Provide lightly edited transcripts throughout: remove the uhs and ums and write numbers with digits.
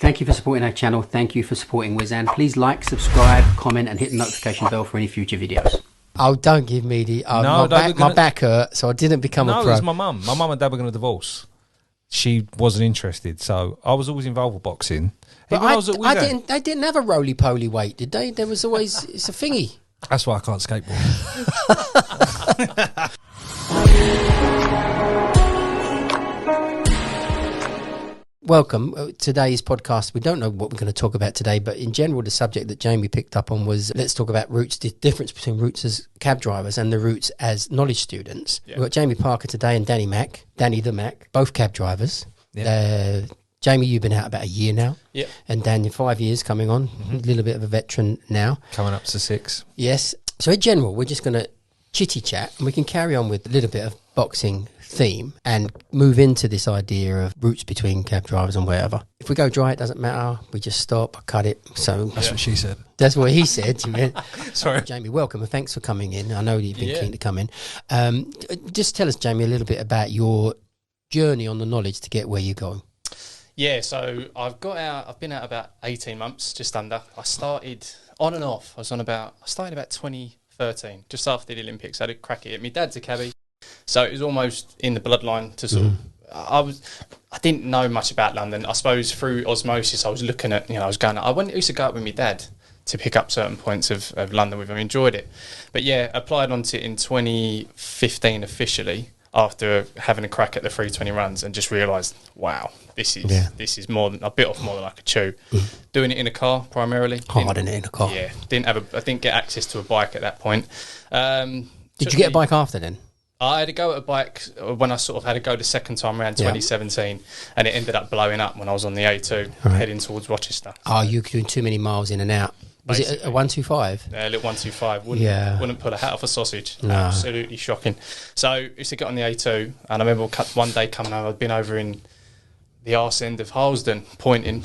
Thank you for supporting our channel. Thank you for supporting Wizan. Please like, subscribe, comment, and hit the notification bell for any future videos. Oh, don't give me the... my back hurt, so I didn't become a pro. No, it was my mum. My mum and dad were going to divorce. She wasn't interested, so I was always involved with boxing. But they didn't have a roly-poly weight, did they? There was always... It's a thingy. That's why I can't skateboard. Welcome. Today's podcast, we don't know what we're going to talk about today, but in general, the subject that Jamie picked up on was, let's talk about routes, the difference between routes as cab drivers and the routes as knowledge students. Yeah. We've got Jamie Parker today and Danny the Mac, both cab drivers. Yeah. Jamie, you've been out about a year now. Yeah. And Dan, you're 5 years coming on, a little bit of a veteran now. Coming up to 6. Yes. So in general, we're just going to chitty chat and we can carry on with a little bit of boxing theme and move into this idea of routes between cab drivers and wherever. If we go dry, it doesn't matter. We just stop, I cut it. So that's what she said. That's what he said. Sorry. Jamie, welcome and thanks for coming in. I know you've been keen to come in. Just tell us, Jamie, a little bit about your journey on the knowledge to get where you're going. Yeah, so I've been out about 18 months, just under. I started on and off. I started about 2013, just after the Olympics. I had a crack at it. My dad's a cabbie, so it was almost in the bloodline to sort of... I didn't know much about London. I suppose through osmosis, I was looking at, I used to go out with my dad to pick up certain points of London with him. I enjoyed it. But yeah, applied onto it in 2015 officially, after having a crack at the 320 runs and just realised, wow, this is more than, I bit off more than I could chew. Doing it in a car primarily. Hard in in a car. Yeah, I didn't get access to a bike at that point. Did you get a bike after then? I had to go at a bike when I sort of had to go the second time around 2017, and it ended up blowing up when I was on the A2 heading towards Rochester. Oh, you were doing too many miles in and out. Was it a 125? A little 125. Wouldn't put a hat off a sausage. No. Absolutely shocking. So I used to get on the A2, and I remember one day coming over, I'd been over in the arse end of Harlesden pointing,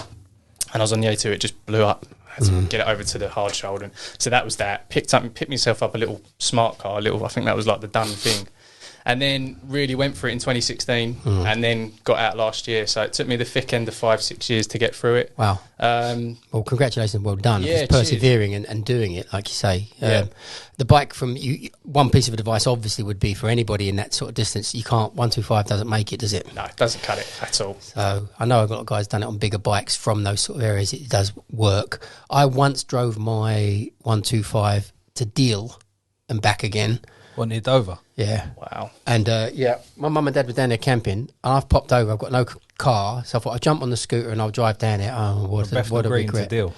and I was on the A2, it just blew up. I had to get it over to the hard shoulder. So that was that. Picked myself up a little smart car, I think that was like the done thing. And then really went for it in 2016 and then got out last year. So it took me the thick end of 5-6 years to get through it. Wow. Well, congratulations. Well done. Yeah, persevering and doing it, like you say. The bike from you, one piece of advice obviously would be for anybody in that sort of distance, 125 doesn't make it, does it? No, it doesn't cut it at all. So I know a lot of guys done it on bigger bikes from those sort of areas. It does work. I once drove my 125 to Deal and back again. Wasn't it Dover? Yeah. Wow. And my mum and dad were down there camping, and I've popped over. I've got no car, so I thought I'll jump on the scooter and I'll drive down there. Oh, what a regret! Deal.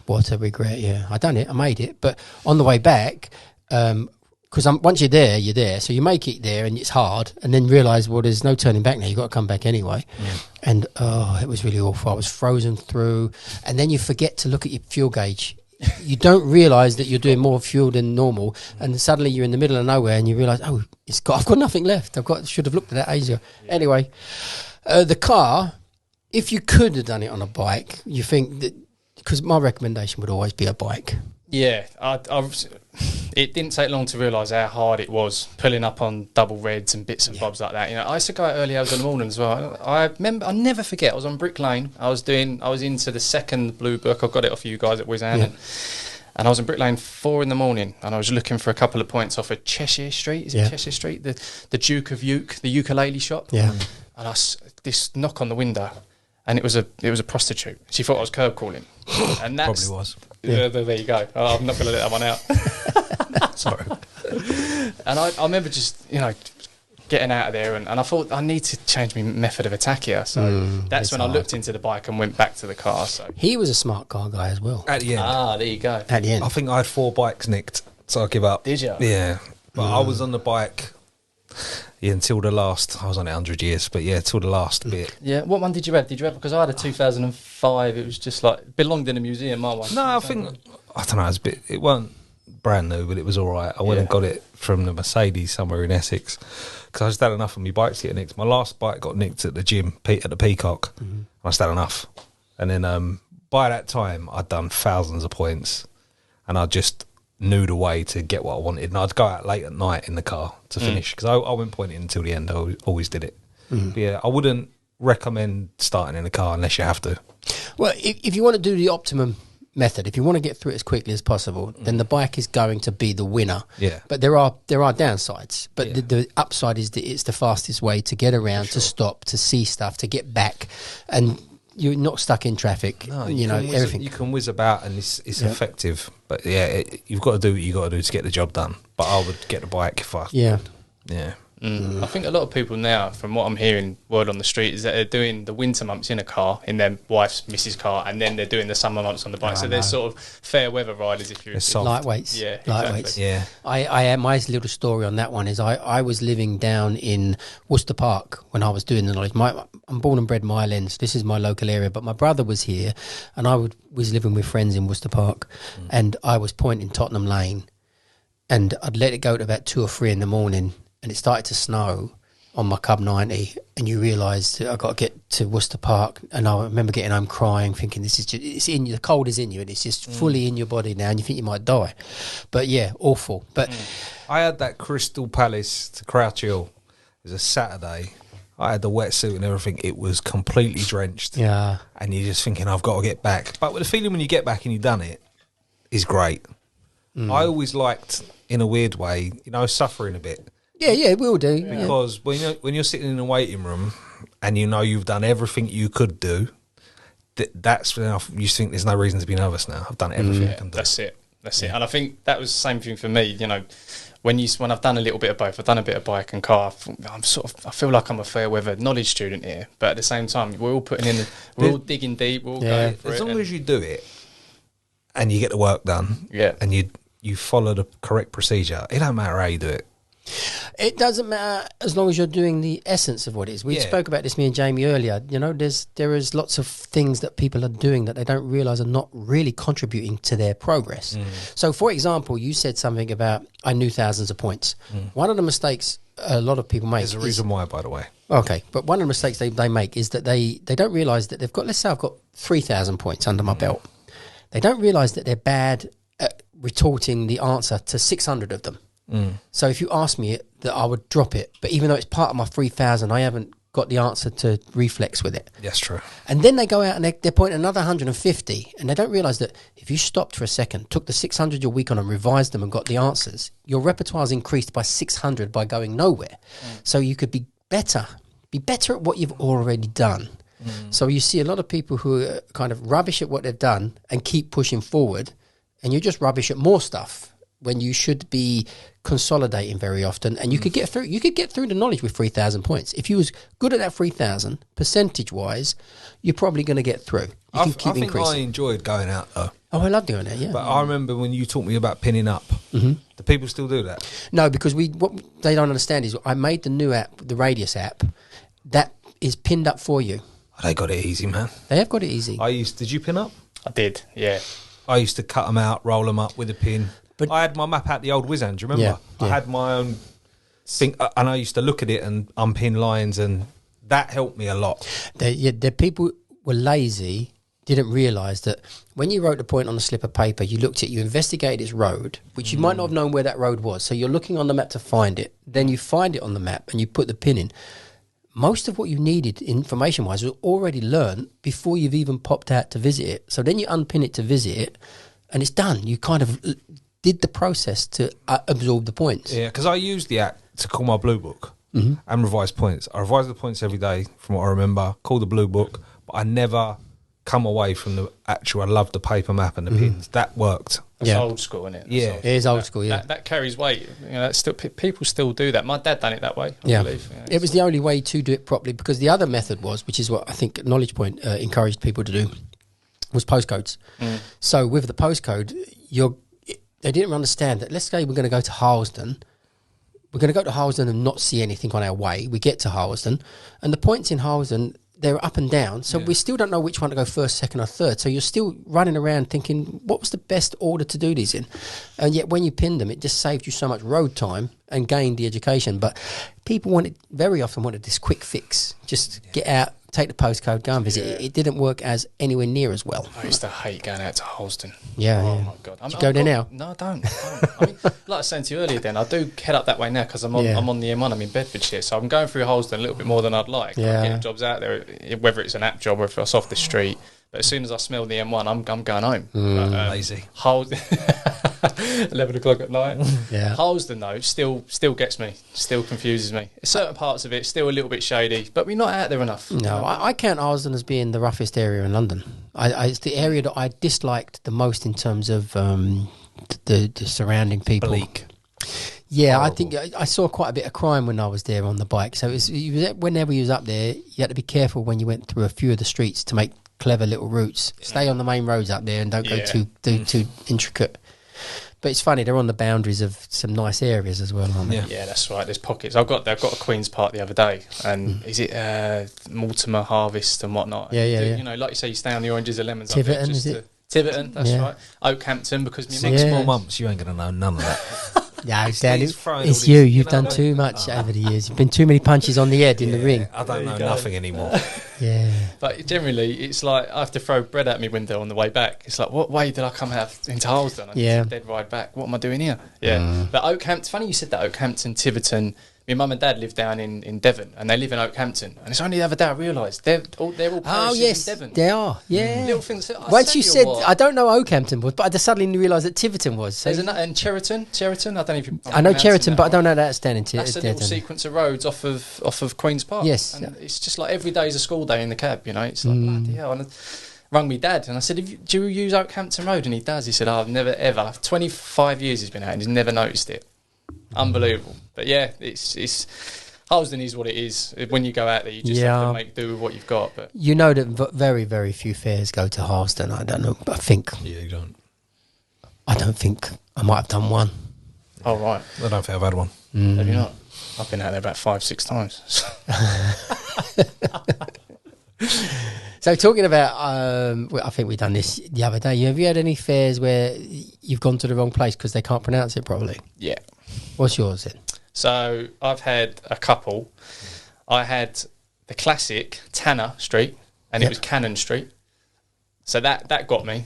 What a regret! Yeah, I done it. I made it, but on the way back, because once you're there. So you make it there, and it's hard, and then realise, there's no turning back now. You've got to come back anyway. Yeah. And it was really awful. I was frozen through, and then you forget to look at your fuel gauge. You don't realise that you're doing more fuel than normal, and suddenly you're in the middle of nowhere, and you realise, I've got nothing left. Should have looked at that ages ago. Yeah. Anyway, the car, if you could have done it on a bike, you think that, because my recommendation would always be a bike. Yeah, it didn't take long to realise how hard it was pulling up on double reds and bits and bobs like that. I used to go out early hours in the morning as well. I remember, I'll never forget, I was on Brick Lane. I was into the second blue book. I got it off you guys at Wizan. And I was in Brick Lane 4 in the morning, and I was looking for a couple of points off of Cheshire Street. Is it Cheshire Street? The Duke of Uke, the ukulele shop. Yeah. And this knock on the window, and it was a prostitute. She thought I was curb calling. And that's probably was. There you go. I'm not going to let that one out. Sorry. And I remember just, getting out of there, and I thought I need to change my method of attack here. So that's when I looked into the bike and went back to the car. So he was a smart car guy as well. At the end. There you go. At the end. I think I had 4 bikes nicked, so I give up. Did you? Yeah. But I was on the bike until the last, I was on it 100 years, but till the last bit. Yeah, what one did you have? Because I had a 2005, it was just like, belonged in a museum, my one. No, I don't know, it wasn't brand new, but it was alright. I went and got it from the Mercedes somewhere in Essex, because I just had enough of my bikes to get nicked. My last bike got nicked at the gym, at the Peacock, and I just had enough. And then by that time, I'd done thousands of points, and I just knew the way to get what I wanted, and I'd go out late at night in the car to finish, because I went pointing until the end. I always did it. But I wouldn't recommend starting in a car unless you have to. Well, if you want to do the optimum method, if you want to get through it as quickly as possible, then the bike is going to be the winner. Yeah. But there are downsides. But Yeah. the upside is that it's the fastest way to get around, to stop, to see stuff, to get back, and you're not stuck in traffic. No, everything. You can whiz about and it's effective. But yeah, you've got to do what you got to do to get the job done. But I would get the bike if I Yeah. Yeah. I think a lot of people now, from what I'm hearing, word on the street, is that they're doing the winter months in a car, in their wife's missus' car, and then they're doing the summer months on the bike. So they're sort of fair weather riders, if you're They're soft. Lightweights. Yeah, Lightweights. exactly. Yeah. I my little story on that one is I was living down in Worcester Park when I was doing the knowledge. I'm born and bred Mile End. This is my local area, but my brother was here, and I was living with friends in Worcester Park, and I was pointing Tottenham Lane, and I'd let it go to about 2 or 3 in the morning, and it started to snow on my Cub 90, and you realise that I've got to get to Worcester Park, and I remember getting home crying, thinking this is just, it's in you, the cold is in you, and it's just fully in your body now, and you think you might die. But yeah, awful. But I had that Crystal Palace to Crouch Hill. It was a Saturday. I had the wetsuit and everything. It was completely drenched. yeah, And you're just thinking, I've got to get back. But with the feeling when you get back and you've done it is great. I always liked, in a weird way, suffering a bit. yeah, it will do. Yeah. Because when you're sitting in a waiting room and you know you've done everything you could do, that's enough. You think there's no reason to be nervous now. I've done everything I can do. That's it. And I think that was the same thing for me. When I've done a little bit of both, I've done a bit of bike and car. I feel like I'm a fair weather knowledge student here, but at the same time, we're all putting in, we're all digging deep, we're all going for As it. long as you do it and you get the work done, Yeah. and you follow the correct procedure, it don't matter how you do it. It doesn't matter as long as you're doing the essence of what it is. We spoke about this, me and Jamie, earlier. There is lots of things that people are doing that they don't realise are not really contributing to their progress. So, for example, you said something about, I knew thousands of points. One of the mistakes a lot of people make There's a reason why, by the way. Okay, but one of the mistakes they make is that they don't realise that they've got, let's say I've got 3,000 points under my belt. They don't realise that they're bad at retorting the answer to 600 of them. So if you ask me it, that I would drop it. But even though it's part of my 3,000, I haven't got the answer to reflex with it. That's true. And then they go out and they're pointing another 150, and they don't realise that if you stopped for a second, took the 600 you're weak on and revised them and got the answers, your repertoire's increased by 600 by going nowhere. So you could be better at what you've already done. So you see a lot of people who are kind of rubbish at what they've done and keep pushing forward, and you're just rubbish at more stuff when you should be consolidating very often. And you could get through the knowledge with 3,000 points. If you was good at that 3,000, percentage wise, you're probably going to get through. You can keep I think increasing. I enjoyed going out though. Oh, I love doing that, yeah. But I remember when you taught me about pinning up. Do people still do that? No, because what they don't understand is I made the new app, the Radius app, that is pinned up for you. Oh, they got it easy, man. They have got it easy. Did you pin up? I did, yeah. I used to cut them out, roll them up with a pin. But- I had my map out the old Wizan, do you remember? Yeah, I yeah. had my own thing, and I used to look at it and unpin lines, and that helped me a lot. The people were lazy, didn't realise that when you wrote the point on a slip of paper, you looked at, you investigated its road, which you might not have known where that road was. So you're looking on the map to find it. Then you find it on the map and you put the pin in. Most of what you needed information-wise was already learned before you've even popped out to visit it. So then you unpin it to visit it, and it's done. You kind of did the process to absorb the points. Yeah, because I used the app to call my blue book and revise points. I revise the points every day from what I remember, call the blue book, but I never come away from the actual, I love the paper map and the pins. That worked. That's Yeah. old school, isn't it? Yeah. It is old school, yeah. That carries weight. That's still, people still do that. My dad done it that way, I believe. It was the only way to do it properly, because the other method was, which is what I think Knowledge Point encouraged people to do, was postcodes. So with the postcode, they didn't understand that. Let's say we're going to go to Harlesden. We're going to go to Harlesden and not see anything on our way. We get to Harlesden, and the points in Harlesden, they're up and down. So we still don't know which one to go first, second or third. So you're still running around thinking, what was the best order to do these in? And yet when you pinned them, it just saved you so much road time and gained the education. But people very often wanted this quick fix. Just get out, take the postcode, go and visit. It didn't work as anywhere near as well. I used to hate going out to Holston. Yeah, Oh yeah. my god! Do you go there now? No, I don't. I mean, like I was saying to you earlier, then I do head up that way now because I'm on the M1. I'm in Bedfordshire, so I'm going through Holston a little bit more than I'd like. Yeah. I'm getting jobs out there, whether it's an app job or if it's off the street. But as soon as I smell the M1, I'm going home. Lazy. 11 o'clock at night. Yeah. Harlesden, though, still gets me, still confuses me. Certain parts of it still a little bit shady, but we're not out there enough. No, I count Harlesden as being the roughest area in London. It's the area that I disliked the most in terms of the surrounding people. Bleak. Yeah, Horrible. I think I saw quite a bit of crime when I was there on the bike. So whenever you was up there, you had to be careful when you went through a few of the streets to make clever little routes. Stay on the main roads up there and don't go too intricate. But it's funny, they're on the boundaries of some nice areas as well, aren't they? Yeah, that's right. There's pockets. I've got a Queen's Park the other day, and is it Mortimer Harvest and whatnot? Yeah. You know, like you say, you stay on the oranges and lemons. Tiverton, up there is it? Tiverton, that's Yeah. right. Oakhampton, because my Six mum's more months, you ain't going to know none of that. Yeah, Dan, He's throwing all it's these- you. you You've know done what I too mean? much over the years. You've been too many punches on the head in the ring. I don't know you go. nothing anymore. Yeah. But generally, it's like I have to throw bread out my window on the way back. It's like, what way did I come out into Harlesden? I need Yeah. to dead ride back. What am I doing here? Yeah. But Oakhampton, funny you said that, Oakhampton, Tiverton. My mum and dad live down in Devon, and they live in Oakhampton. And it's only the other day I realised they're all Oh parishes yes, in Devon. they are. Yeah. Little things. Once you said, I don't know Oakhampton was, but I suddenly realised that Tiverton was. So There's and Cheriton. I don't know if you. I know Cheriton, but I don't know that standing to That's a little sequence of roads off of Queen's Park. Yes. And it's just like every day's a school day in the cab. You know, it's like bloody hell. And I rung me dad and I said, "Do you use Oakhampton Road?" And he does. He said, "I've never ever. 25 years he's been out and he's never noticed it. Unbelievable." But yeah, it's Harlesden is what it is. When you go out there, you just have to make do with what you've got. But you know that very, very few fares go to Harlesden. I don't know. I think. Yeah, you don't. I don't think I might have done one. oh right, I don't think I've had one. have you not? I've been out there about 5-6 times. So talking about, I think we've done this the other day. Have you had any fares where you've gone to the wrong place because they can't pronounce it properly? Yeah. What's yours then? So I've had a couple. I had the classic Tanner Street, and it was Cannon Street. So that got me.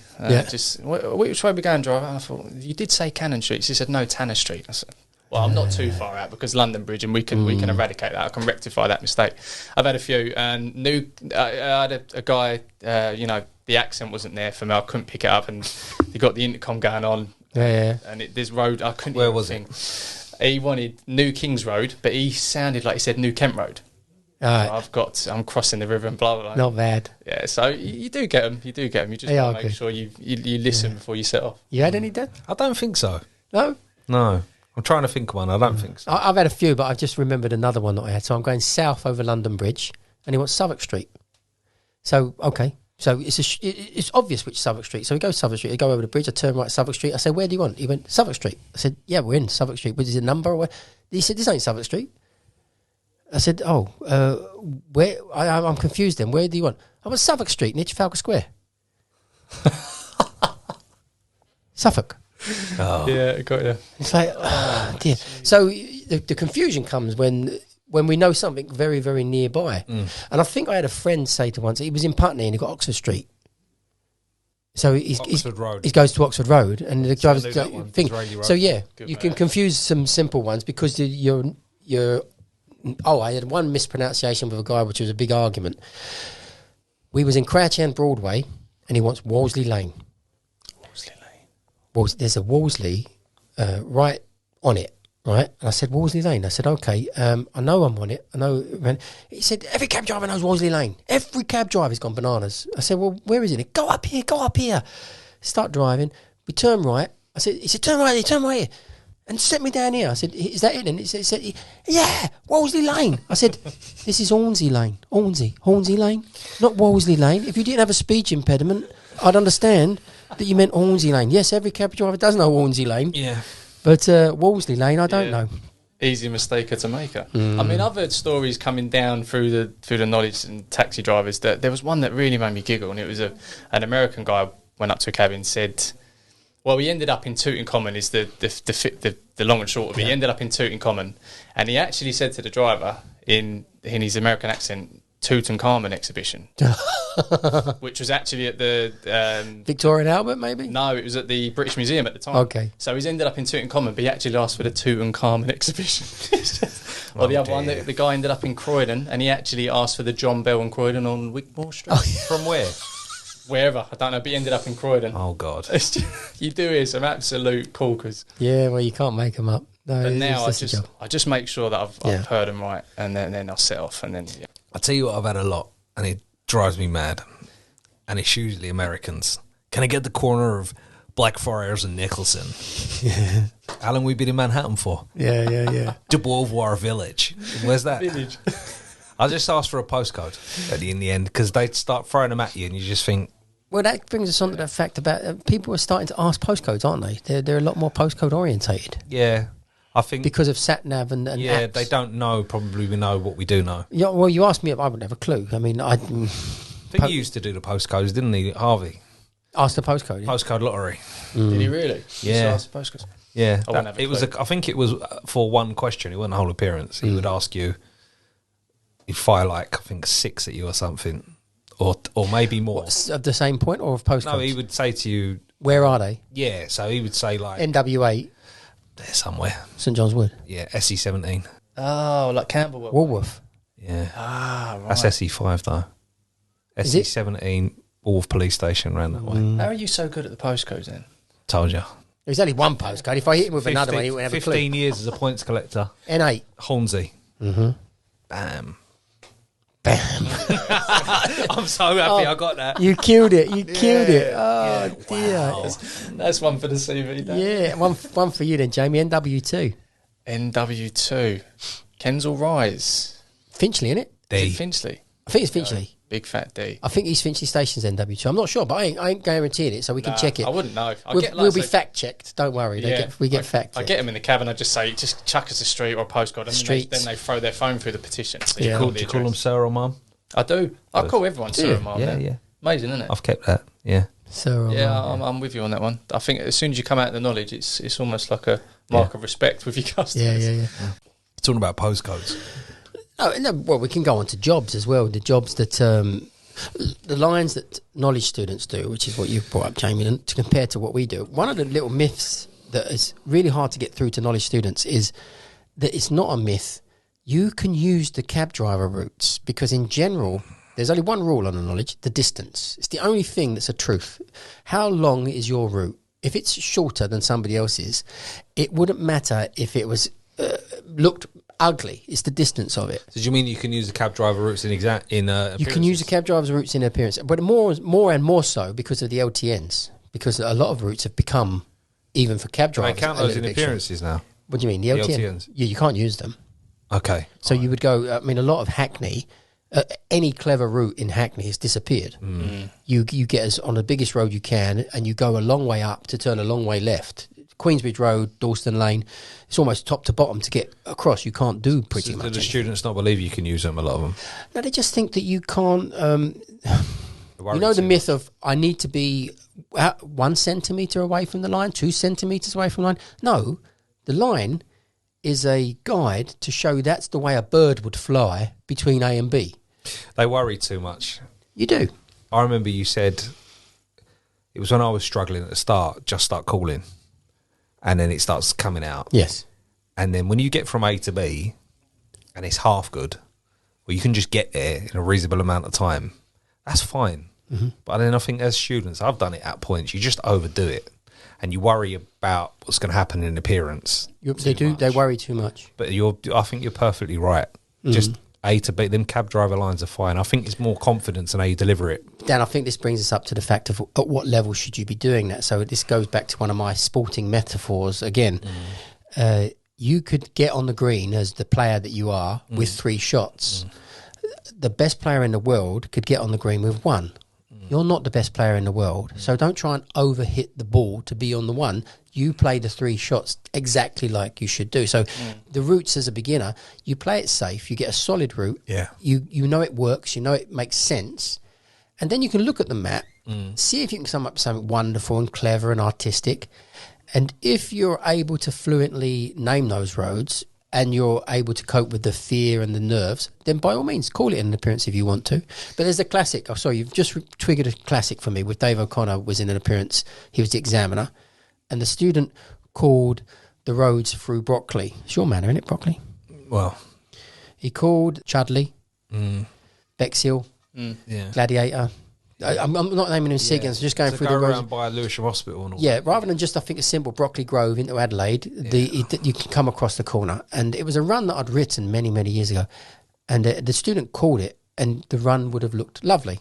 Just which way we going, driver? And I thought, you did say Cannon Street. She said no, Tanner Street. I said, well, I'm not too far out because London Bridge, and we can eradicate that. I can rectify that mistake. I've had a few, and I had a guy. The accent wasn't there for me. I couldn't pick it up, and he got the intercom going on. Yeah. And this road, I couldn't. Where hear was a thing. He wanted New Kings Road, but he sounded like he said New Kent Road. All right. I'm crossing the river and blah blah blah. Not bad. Yeah, so you do get them. You do get them. You just They want are to make good. sure you listen before you set off. You had any, Dan? I don't think so. No? No. I'm trying to think of one. I don't think so. I've had a few, but I've just remembered another one that I had. So I'm going south over London Bridge, and he wants Southwark Street. So, okay. So it's obvious which Southwark Street. So we go Southwark Street. I go over the bridge. I turn right Southwark Street. I say, where do you want? He went, Southwark Street. I said, yeah, we're in Southwark Street. What is the number? Or what? He said, this ain't Southwark Street. I said, where? I'm confused then. Where do you want? I want Southwark Street, near Trafalgar Square. Suffolk. Oh. Yeah, got you. It's like, oh dear. So the confusion comes when we know something very, very nearby. And I think I had a friend say to once, he was in Putney and he got Oxford Street. So Oxford Road. he goes to Oxford Road and the driver's knew that one, thing. Disraeli Road. So yeah, Good you man. can confuse some simple ones because you're. I had one mispronunciation with a guy, which was a big argument. We was in Crouch End Broadway and he wants Wolseley Lane. Wolseley Lane. There's a Wolseley right on it, right? And I said, Wolseley Lane. I said, okay, I know I'm on it. I know. He said, every cab driver knows Wolseley Lane. Every cab driver's gone bananas. I said, well, where is it? Go up here, go up here. Start driving. We turn right. He said, turn right here, turn right here. And set me down here. I said, is that it? And he said, yeah, Wolseley Lane. I said, this is Hornsey Lane. Hornsey Lane, not Wolseley Lane. If you didn't have a speech impediment, I'd understand that you meant Hornsey Lane. Yes, every cab driver does know Hornsey Lane. Yeah. But Wolseley Lane, I don't know. Easy mistaker to make her. I mean, I've heard stories coming down through the knowledge and taxi drivers that there was one that really made me giggle, and it was an American guy went up to a cab and said, well, he ended up in Tutankhamun is the long and short of it. He ended up in Tutankhamun, and he actually said to the driver in his American accent, Tutankhamun exhibition, which was actually at the Victoria and Albert, maybe? no, it was at the British Museum at the time. Okay. So he's ended up in Tutankhamun, but he actually asked for the Tutankhamun exhibition. Or the other one, the guy ended up in Croydon, and he actually asked for the John Bell and Croydon on Wigmore Street. From where? wherever, I don't know, but he ended up in Croydon. Oh God. You do hear some absolute corkers. Yeah, well, you can't make them up. No, But it's now just a job. I just make sure that I've Yeah. heard them right, and then I'll set off, and then I tell you what, I've had a lot, and it drives me mad. And it's usually Americans. Can I get the corner of Blackfriars and Nicholson? Yeah, How long we been in Manhattan for? yeah. De Beauvoir Village. Where's that? village. I just asked for a postcode in the end because they start throwing them at you, and you just think, Well, that brings us on to that fact about people are starting to ask postcodes, aren't they? They're a lot more postcode orientated yeah, I think because of sat nav and yeah, apps. they don't know. Probably we know what we do know. Yeah, well, you asked me, I wouldn't have a clue. I mean, I I think he used to do the postcodes, didn't he, Harvey? asked the postcode. Yeah. Postcode lottery. Did he really? Yeah. Just ask the postcodes. Yeah, I wouldn't have a it was. clue. I think it was for one question. It wasn't a whole appearance. He would ask you. He'd fire like I think 6 at you or something, or maybe more. Of the same point or of postcodes? No, he would say to you, Where are they? yeah. So he would say like NW8, there somewhere. St John's Wood, Yeah, SE17. Oh, like Camberwell. Woolworth. Yeah, Ah, right. that's SE5 though. Is it? SE17 Wolf Police Station ran that way. How are you so good at the postcodes then? Told you. There's only one postcode. If I hit him with another one, he wouldn't have a clue. 15 years as a points collector. N8. Hornsey. Mm-hmm. Bam. Bam. I'm so happy I got that. You killed it. You killed it. Oh, dear. Wow. That's one for the CV. Dan. Yeah, one for you then, Jamie. NW2. NW2. Kensal Rise. Finchley, innit? Is it D. Finchley. I think it's Finchley. Big fat D. I think East Finchley Station's NW2. I'm not sure, but I ain't guaranteeing it, so we can Nah, check it. I wouldn't know. We'll be fact checked. Don't worry. We get fact I checked. get them in the cab and I just say, just chuck us a street or a postcode. And Streets. then they throw their phone through the petition. So Yeah. you call Do the you call them address. sir or mum? I do. I call everyone Do Sir you? and Mum. Yeah, yeah. Amazing, isn't it? I've kept that. Yeah. So, Yeah, I'm with you on that one. I think as soon as you come out of the knowledge, it's almost like a mark of respect with your customers. yeah. Talking about postcodes. Oh, no, well, we can go on to jobs as well. The jobs that the lines that knowledge students do, which is what you brought up, Jamie, and to compare to what we do. One of the little myths that is really hard to get through to knowledge students is that it's not a myth. You can use the cab driver routes because, in general, there's only one rule on the knowledge: the distance. It's the only thing that's a truth. How long is your route? If it's shorter than somebody else's, it wouldn't matter if it was looked ugly. It's the distance of it. So do you mean you can use the cab driver routes in You can use the appearances? cab driver's routes in appearance, but more and more so because of the LTNs. Because a lot of routes have become, even for cab Do they drivers, count a those little in bit short. appearances now? What do you mean? The The LTN? LTNs? Yeah, you can't use them. Okay. So you would go. I mean, a lot of Hackney, any clever route in Hackney has disappeared. You get us on the biggest road you can, and you go a long way up to turn a long way left. Queensbridge Road, Dalston Lane. It's almost top to bottom to get across. You can't do pretty So do much. the anything. students not believe you can use them, a lot of them? No, they just think that you can't. Worried You know the too myth of I need to be 1 centimetre away from the line, 2 centimetres away from the line. No, the line is a guide to show that's the way a bird would fly between A and B. They worry too much. You do. I remember you said, it was when I was struggling at the start, just start calling. And then it starts coming out. Yes. And then when you get from A to B, and it's half good, or you can just get there in a reasonable amount of time, that's fine. But then I think as students, I've done it at points, you just overdo it. And you worry about what's going to happen in appearance. They do. much. They worry too much. But I think you're perfectly right. Just A to B, them cab driver lines are fine. I think it's more confidence in how you deliver it. Dan, I think this brings us up to the fact of at what level should you be doing that. So this goes back to one of my sporting metaphors again. You could get on the green as the player that you are with 3 shots. The best player in the world could get on the green with 1. You're not the best player in the world, so don't try and overhit the ball to be on the 1. You play the 3 shots exactly like you should do. So the routes as a beginner, you play it safe, you get a solid route, Yeah. you know it works, you know it makes sense, and then you can look at the map, see if you can come up with something wonderful and clever and artistic, and if you're able to fluently name those roads and you're able to cope with the fear and the nerves, then by all means, call it an appearance if you want to. But there's a classic. Oh, sorry, you've just triggered a classic for me with Dave O'Connor was in an appearance. He was the examiner. And the student called the roads through Brockley. It's your manor, isn't it, Brockley? Well, He called Chudley, Bexhill, yeah. Gladiator. I'm not naming them Seagans. I'm just going So through go the roads. around by Lewisham Hospital and all. Yeah, rather than just, I think, a simple Brockley Grove into Adelaide, you can come across the corner. And it was a run that I'd written many, many years ago. And the student called it, and the run would have looked lovely.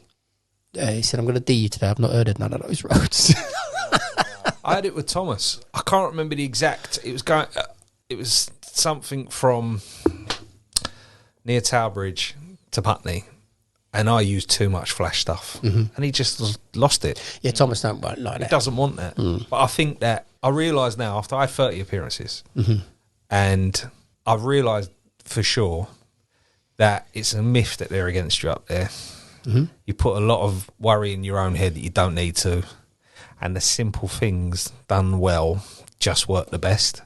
He said, I'm going to D you today. I've not heard of none of those roads. I had it with Thomas. I can't remember the exact. It was going. It was something from near Tower Bridge to Putney, and I used too much flash stuff, and he just lost it. Yeah, Thomas don't like that. He doesn't want that. But I think that I realise now after I had 30 appearances, and I've realised for sure that it's a myth that they're against you up there. You put a lot of worry in your own head that you don't need to, and the simple things done well just work the best.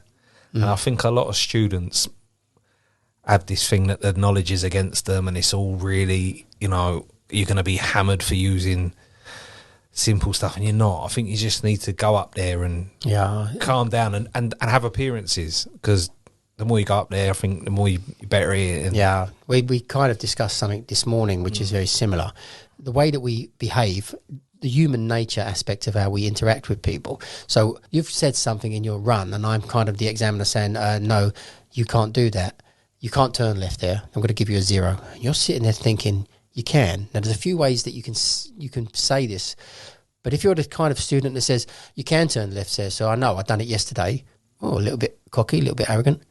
And I think a lot of students have this thing that the knowledge is against them, and it's all really, you know, you're going to be hammered for using simple stuff, and you're not. I think you just need to go up there and calm down and have appearances, because the more you go up there, I think the more you're better at it. Yeah, we kind of discussed something this morning which is very similar. The way that we behave, the human nature aspect of how we interact with people. So you've said something in your run, and I'm kind of the examiner saying, no, you can't do that. You can't turn left there. I'm going to give you a 0. You're sitting there thinking, you can. Now, there's a few ways that you can say this, but if you're the kind of student that says, you can turn left there, so I know, I've done it yesterday, a little bit cocky, a little bit arrogant.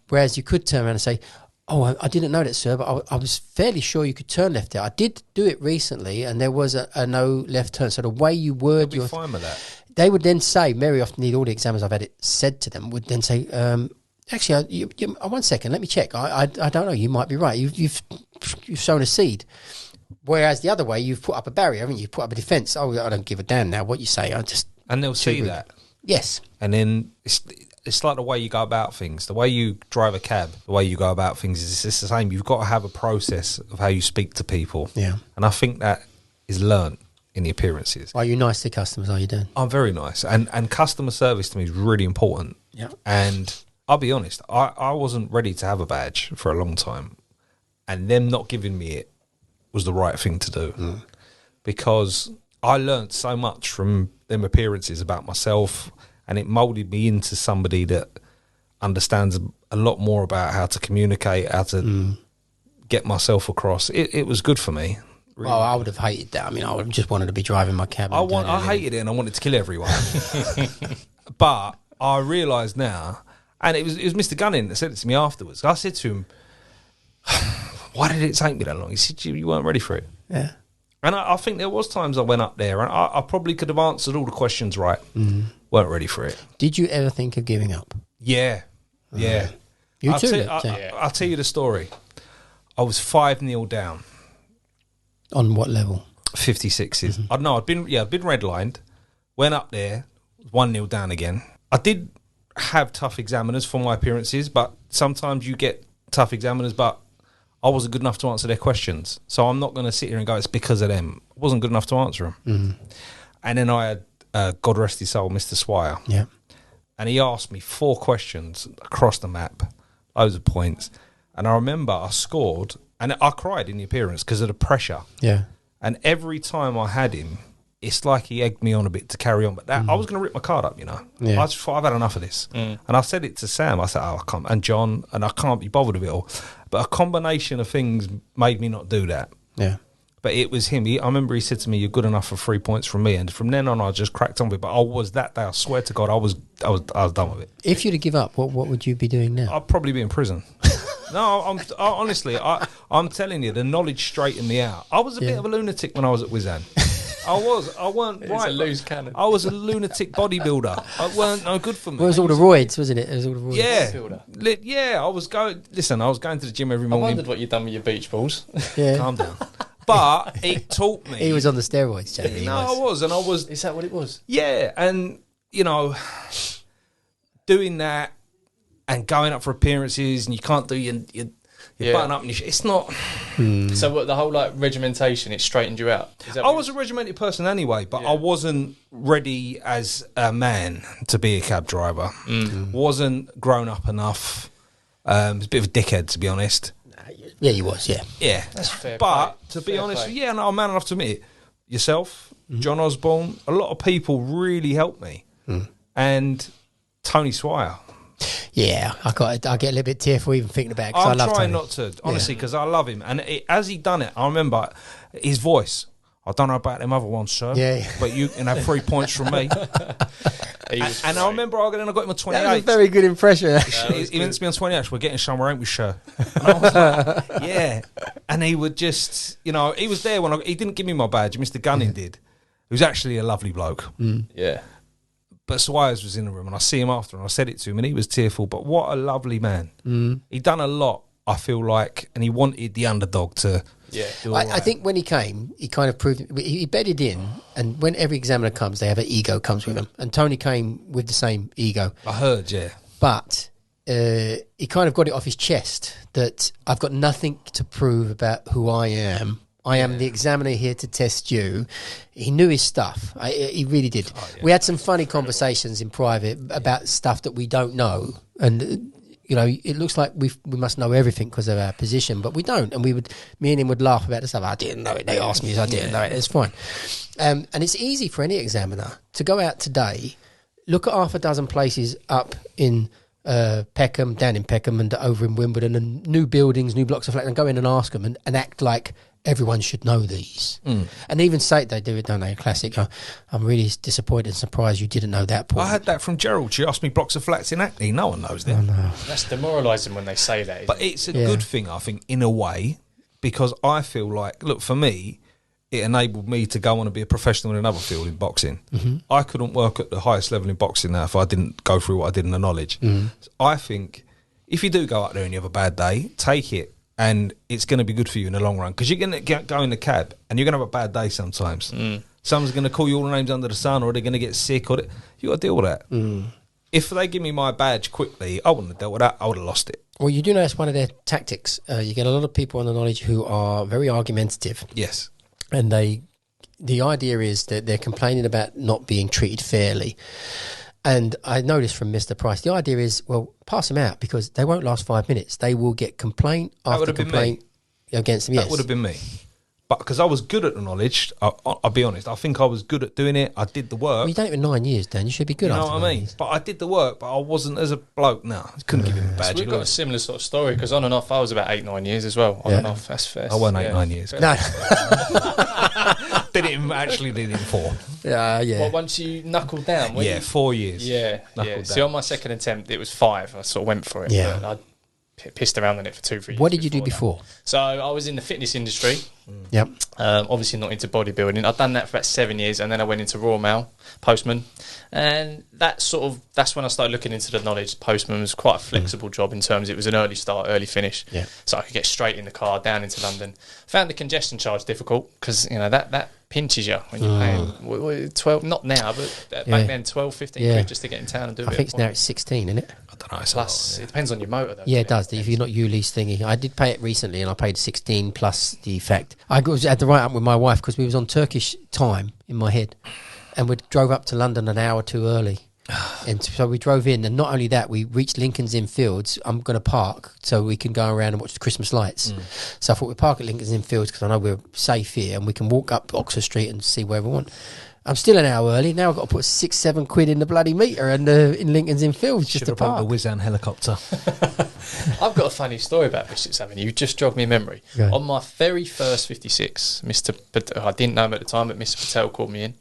Whereas you could turn around and say, I didn't know that, sir, but I was fairly sure you could turn left there. I did do it recently, and there was a no left turn. So the way you word your... fine with that. They would then say, very often, all the examiners I've had it said to them, would then say, actually, 1 second, let me check. I don't know, you might be right. You've sown a seed. Whereas the other way, you've put up a barrier, haven't you? You've put up a defence. I don't give a damn now what you say. And they'll see that. Yes. And then it's like the way you go about things. The way you drive a cab, the way you go about things is it's the same. You've got to have a process of how you speak to people. Yeah. And I think that is learnt in the appearances. Are you nice to customers? Are you doing? I'm very nice. And customer service to me is really important. Yeah. And I'll be honest, I wasn't ready to have a badge for a long time. And them not giving me it was the right thing to do. Because I learnt so much from them appearances about myself, and it moulded me into somebody that understands a lot more about how to communicate, how to get myself across. It was good for me. Really. Well, I would have hated that. I mean, I would have just wanted to be driving my cab. I hated it, and I wanted to kill everyone. But I realised now, and it was Mr. Gunning that said it to me afterwards. I said to him, why did it take me that long? He said, you weren't ready for it. Yeah. And I think there was times I went up there, and I probably could have answered all the questions right. Weren't ready for it. Did you ever think of giving up? Yeah. You too? I'll tell you the story. I was 5-0 down. On what level? 56s. I know I'd been redlined. Went up there, 1-0 down again. I did have tough examiners for my appearances, but sometimes you get tough examiners, but I wasn't good enough to answer their questions. So I'm not going to sit here and go, it's because of them. I wasn't good enough to answer them. And then I had, God rest his soul, Mr. Swire. Yeah. And he asked me 4 questions across the map, loads of points. And I remember I scored, and I cried in the appearance because of the pressure. Yeah. And every time I had him, it's like he egged me on a bit to carry on. But that I was going to rip my card up, you know. Yeah. I just thought, I've had enough of this. And I said it to Sam. I said, I can't, and John, and I can't be bothered with it all. But a combination of things made me not do that. Yeah. But it was him. I remember he said to me, you're good enough for 3 points from me. And from then on, I just cracked on with it. But I was that day, I swear to God, I was done with it. If you to give up, what would you be doing now? I'd probably be in prison. No, honestly, I'm telling you, the knowledge straightened me out. I was a bit of a lunatic when I was at Wizan. I weren't right. It's a loose cannon. I was a lunatic bodybuilder. I weren't no good for me. Well, it was all the roids, wasn't it? It was all the roids. Yeah. I was going to the gym every I morning. wondered what you'd done with your beach balls. Yeah. Calm down. But it taught me. He was on the steroids, Jamie. No, I was. Is that what it was? Yeah, and, you know, doing that and going up for appearances, and you can't do your button up and it's not... So what, the whole regimentation, it straightened you out? I was a regimented person anyway, but I wasn't ready as a man to be a cab driver. Wasn't grown up enough. Was a bit of a dickhead, to be honest. Yeah, he was, yeah. Yeah. That's fair But, play. to be Fair honest, play. I'm man enough to admit it. yourself, John Osborne, a lot of people really helped me. And Tony Swire. Yeah, I get a little bit tearful even thinking about it because I I'm love trying Tony. not to, honestly, because I love him. And as he done it, I remember his voice. I don't know about them other ones, sir. Yeah. But you can have 3 points from me. And I remember I got him on 28. That was a very good impression. He went to me on 28. We're getting somewhere, ain't we, sure? And I was like, yeah. And he would just, he was there when he didn't give me my badge. Mr. Gunning did. He was actually a lovely bloke. Yeah. But Swires was in the room, and I see him after, and I said it to him, and he was tearful. But what a lovely man! He done a lot, I feel like, and he wanted the underdog to. Yeah, I think when he came, he kind of proved he bedded in, and when every examiner comes, they have an ego comes with them, and Tony came with the same ego. I heard, yeah. But he kind of got it off his chest that I've got nothing to prove about who I am. I am the examiner here to test you. He knew his stuff. He really did. We had some funny conversations in private about stuff that we don't know. And, it looks like we must know everything because of our position, but we don't. And me and him would laugh about the stuff. I didn't know it. They asked me, I didn't know it. It's fine. And it's easy for any examiner to go out today, look at half a dozen places up in Peckham, down in Peckham and over in Wimbledon, and new buildings, new blocks of flats, and go in and ask them and act like everyone should know these. And even say they do it, don't they? Classic. I'm really disappointed and surprised you didn't know that point. I had that from Gerald. She asked me blocks of flats in Hackney. No one knows them. No. That's demoralising when they say that. But it's a good thing, I think, in a way, because I feel like, look, for me, it enabled me to go on and be a professional in another field in boxing. I couldn't work at the highest level in boxing now if I didn't go through what I did in the knowledge. So I think if you do go out there and you have a bad day, take it. And it's going to be good for you in the long run because you're going to go in the cab and you're going to have a bad day sometimes. Someone's going to call you all the names under the sun, or they're going to get sick, or you got to deal with that. If they give me my badge quickly, I wouldn't have dealt with that. I would have lost it. Well, you do know that's one of their tactics. You get a lot of people on the knowledge who are very argumentative. Yes. And the idea is that they're complaining about not being treated fairly. And I noticed from Mr. Price, the idea is, well, pass them out because they won't last 5 minutes. They will get complaint after complaint against them. That would have been me. But because I was good at the knowledge, I'll be honest, I think I was good at doing it. I did the work. Well, you done it for 9 years, Dan. You should be good at it. You know what I mean? But I did the work, but I wasn't as a bloke. No, I couldn't give him a badge. So we've got a similar sort of story because on and off, I was about 8-9 years as well. On and off, that's fair. I went 8-9 years. No. Did it in 4. Yeah. Well, once you knuckled down, 4 years. Yeah. See, on my second attempt, it was 5. I sort of went for it. Yeah. But I pissed around on it for 2-3 years. What did you do that. before? So I was in the fitness industry. Yep. Obviously not into bodybuilding. I'd done that for about 7 years, and then I went into Royal Mail, postman, and that's when I started looking into the knowledge. Postman was quite a flexible job in terms it was an early start, early finish. Yeah. So I could get straight in the car down into London. Found the congestion charge difficult because that pinches you when you're paying 12. Not now, but back then 12, 15 quid just to get in town and do it. I think now it's 16, isn't it? I don't know. Plus, it depends on your motor, though. Yeah, it does. If you're not U-lease thingy, I did pay it recently, and I paid 16 plus the fact. I had to write up with my wife because we was on Turkish time in my head, and we drove up to London an hour too early, and so we drove in, and not only that, we reached Lincoln's Inn Fields. I'm going to park so we can go around and watch the Christmas lights. So I thought we'd park at Lincoln's Inn Fields because I know we're safe here, and we can walk up Oxford Street and see wherever we want. I'm still an hour early. Now I've got to put 6-7 quid in the bloody meter and in Lincoln's Inn Fields just to park. The Whiz-An helicopter. I've got a funny story about Bishops Avenue. You just jogged me memory. Go ahead. On my very first 56, I didn't know him at the time, but Mr. Patel called me in,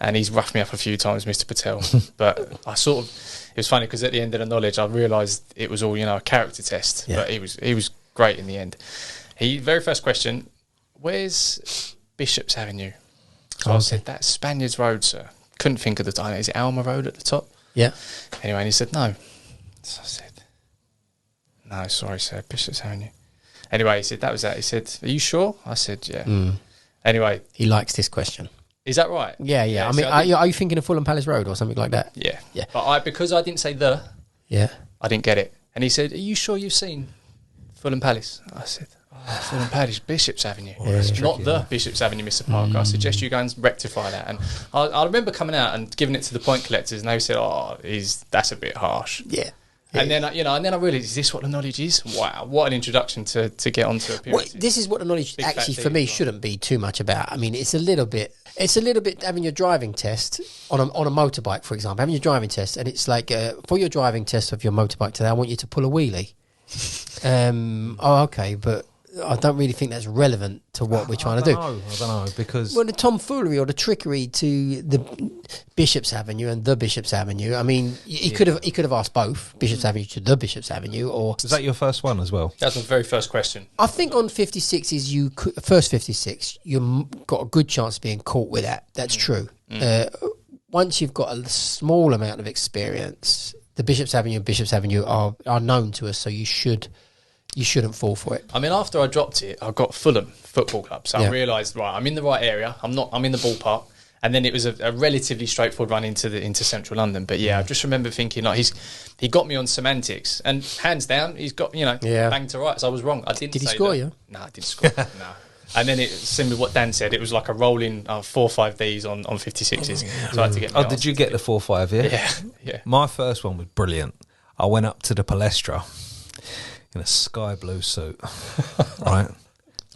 and he's roughed me up a few times, Mr. Patel. But it was funny because at the end of the knowledge, I realised it was all a character test. Yeah. But he was great in the end. Very first question: where's Bishops Avenue? So I said, that's Spaniards Road, sir. Couldn't think of the time. Is it Alma Road at the top? Yeah. Anyway, and he said, no. So I said, no, sorry, sir, Bishops Avenue. Anyway, he said, that was that. He said, are you sure? I said, yeah. Anyway. He likes this question. Is that right? Yeah. I mean, are you thinking of Fulham Palace Road or something like that? Yeah. Yeah. But because I didn't say yeah, I didn't get it. And he said, are you sure you've seen Fulham Palace? I said, Fulham Palace, Bishops Avenue. Not the Bishops Avenue, Mr. Parker. I suggest you go and rectify that. And I remember coming out and giving it to the point collectors, and they said, that's a bit harsh. Yeah. And then I realised, is this what the knowledge is? Wow, what an introduction to get onto appearances. Well, this is what the knowledge Big actually fat for me thing, shouldn't be too much about. I mean, it's a little bit. It's a little bit having your driving test on a motorbike, for example. Having your driving test, and it's like for your driving test of your motorbike today, I want you to pull a wheelie. Okay, but I don't really think that's relevant to what we're trying to do. I don't know, because... Well, the tomfoolery or the trickery to the Bishop's Avenue and the Bishop's Avenue. I mean, he could have asked both Bishop's Avenue to the Bishop's Avenue, or Was that your first one as well? That's my very first question. I think on 56s, you could, first 56, you've got a good chance of being caught with that. That's true. Once you've got a small amount of experience, the Bishop's Avenue and Bishop's Avenue are known to us, so you shouldn't fall for it. I mean, after I dropped it, I got Fulham Football Club, so I realised, right, I'm in the right area. I'm in the ballpark, and then it was a relatively straightforward run into central London. But yeah, I just remember thinking like he got me on semantics, and hands down, he's got bang to rights. I was wrong. I didn't. Did he say score that. you? No, I didn't score. No. And then it similar to what Dan said. It was like a rolling 4 or 5 Ds on 56s. So I had to get. Oh, did you get the 4-5? Yeah. My first one was brilliant. I went up to the Palestra in a sky blue suit, right?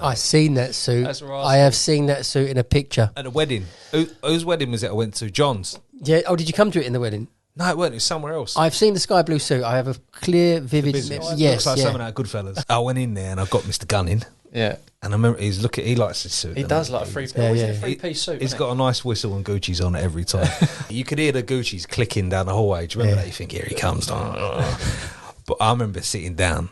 I've seen that suit. That's right. I have seen that suit in a picture. At a wedding. Whose wedding was it I went to? John's. Yeah. Oh, did you come to it in the wedding? No, it wasn't. It was somewhere else. I've seen the sky blue suit. I have a clear, vivid. Business. Yes, Looks like yeah. someone out of Goodfellas. I went in there and I got Mr. Gunning. Yeah. And I remember he likes his suit. He does like a three-piece suit. He's got a nice whistle and Gucci's on it every time. You could hear the Gucci's clicking down the hallway. Do you remember that? You think, here he comes. But I remember sitting down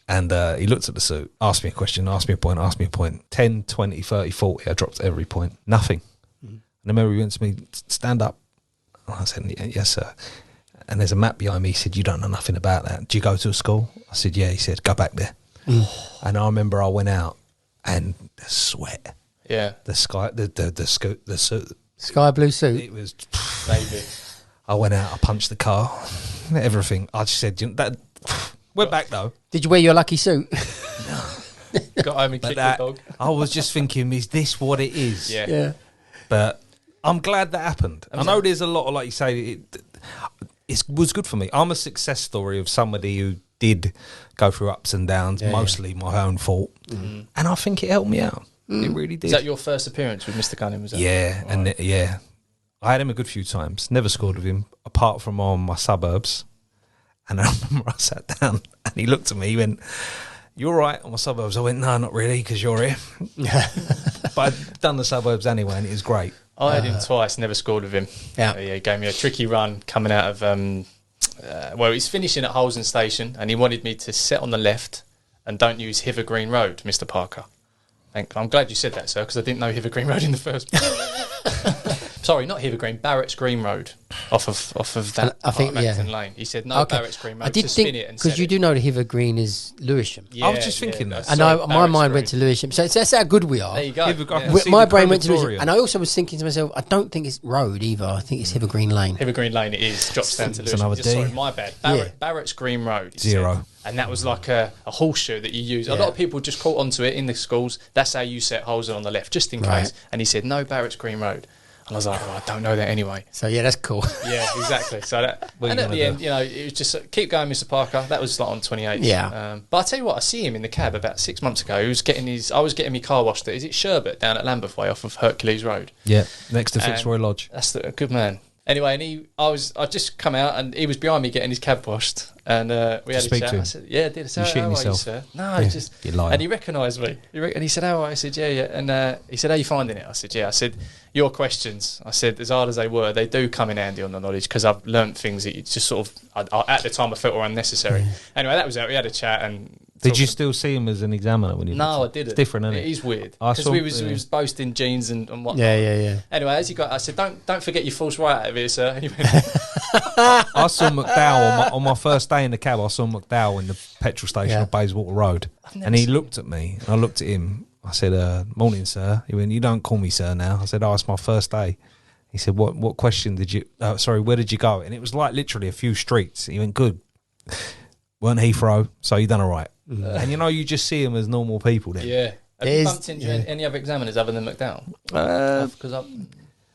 and he looked at the suit, asked me a question, asked me a point. 10, 20, 30, 40. I dropped every point. Nothing. And I remember he went to me, stand up. And I said, yes, sir. And there's a map behind me. He said, you don't know nothing about that. Do you go to a school? I said, yeah. He said, go back there. And I remember I went out and the sweat. Yeah. The suit. Sky blue suit. It was... Maybe. I went out, I punched the car, everything. I just said, that... Went back though. Did you wear your lucky suit? Got home and kicked the dog. I was just thinking, is this what it is? Yeah. But I'm glad that happened. I know there's a lot of, like you say, it was good for me. I'm a success story of somebody who did go through ups and downs, mostly my own fault. And I think it helped me out. It really did. Is that your first appearance with Mr. Gunning? Was that? Yeah, and I had him a good few times. Never scored with him, apart from on my suburbs. And I remember I sat down and he looked at me, he went, "You're right on my suburbs." I went, "No, not really, because you're here." But I'd done the suburbs anyway and it was great. I had him twice, never scored with him. Yeah. He gave me a tricky run coming out of, he's finishing at Holston Station and he wanted me to set on the left and don't use Hither Green Road, Mr. Parker. I'm glad you said that, sir, because I didn't know Hither Green Road in the first place. Sorry, not Hither Green, Barrett's Green Road, off of that I think, Acton Lane. He said, no, Barrett's Green Road, I did to think, spin it and because set you it. do know that Hither Green is Lewisham. I was just thinking that. And my mind went to Lewisham. So that's how good we are. There you go. My brain went to Lewisham. And I also was thinking to myself, I don't think it's road either. I think it's Hither Green Lane. Hither Green Lane it is, drops down to It's Lewisham. another D. Sorry, my bad. Barrett's Green Road. he 0. said. And that was like a horseshoe that you use. A lot of people just caught onto it in the schools. That's how you set holes on the left, just in case. And he said, no, Barrett's Green Road. And I was like, I don't know that anyway. So, yeah, that's cool. Yeah, exactly. So that, and at the end, it was just keep going, Mr. Parker. That was like on 28. Yeah. But I tell you what, I see him in the cab about 6 months ago. I was getting my car washed. Is it Sherbet down at Lambeth Way off of Hercules Road? Yeah, next to Fitzroy Lodge. That's a good man. Anyway, and I just come out and he was behind me getting his cab washed, and we had a chat. I said, "Yeah, I did." I said, You "How are yourself? you, sir?" No, You're lying. and he recognised me. And he said, "How are you?" I said, "Yeah." And he said, "How are you finding it?" I said, "Yeah." I said, "Your questions," I said, "as hard as they were, they do come in handy on the knowledge because I've learnt things that you just sort of at the time I felt were unnecessary." Anyway, that was it. We had a chat and. Did you still see him as an examiner when you? No, I didn't. It's different, isn't it? It is weird because we was boasting jeans and whatnot. Yeah. Anyway, as you got, I said, "Don't forget your false right out of here, sir." And he went, I saw McDowell on my first day in the cab. I saw McDowell in the petrol station on Bayswater Road, and he looked at me, and I looked at him. I said, "Morning, sir." He went, "You don't call me sir now." I said, "Oh, it's my first day." He said, "What question did you? Where did you go?" And it was like literally a few streets. He went, "Good, weren't Heathrow, so you done all right." And you just see them as normal people then. Yeah. Have you bumped into any other examiners other than McDowell?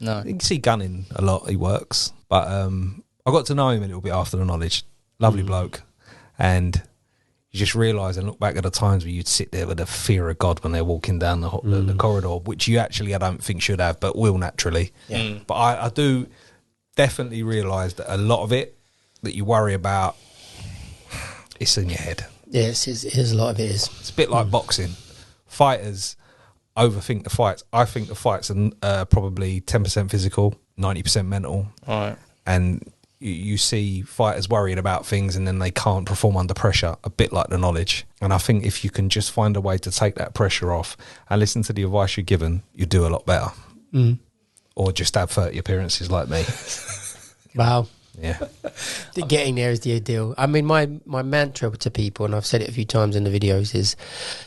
No. You can see Gunning a lot, he works. But I got to know him a little bit after the knowledge. Lovely bloke. And, you just realise and look back at the times where you'd sit there with a fear of God when they're walking down the corridor, which you actually, I don't think, should have, but will naturally. Yeah. But I do definitely realise that a lot of it that you worry about, it's in your head. Yes, it is, a lot of it is. It's a bit like boxing. Fighters overthink the fights. I think the fights are probably 10% physical, 90% mental. All right. And you see fighters worrying about things and then they can't perform under pressure, a bit like the knowledge. And I think if you can just find a way to take that pressure off and listen to the advice you're given, you do a lot better. Or just have 30 appearances like me. Wow. Yeah. Getting there is the ideal. I mean, my mantra to people, and I've said it a few times in the videos, is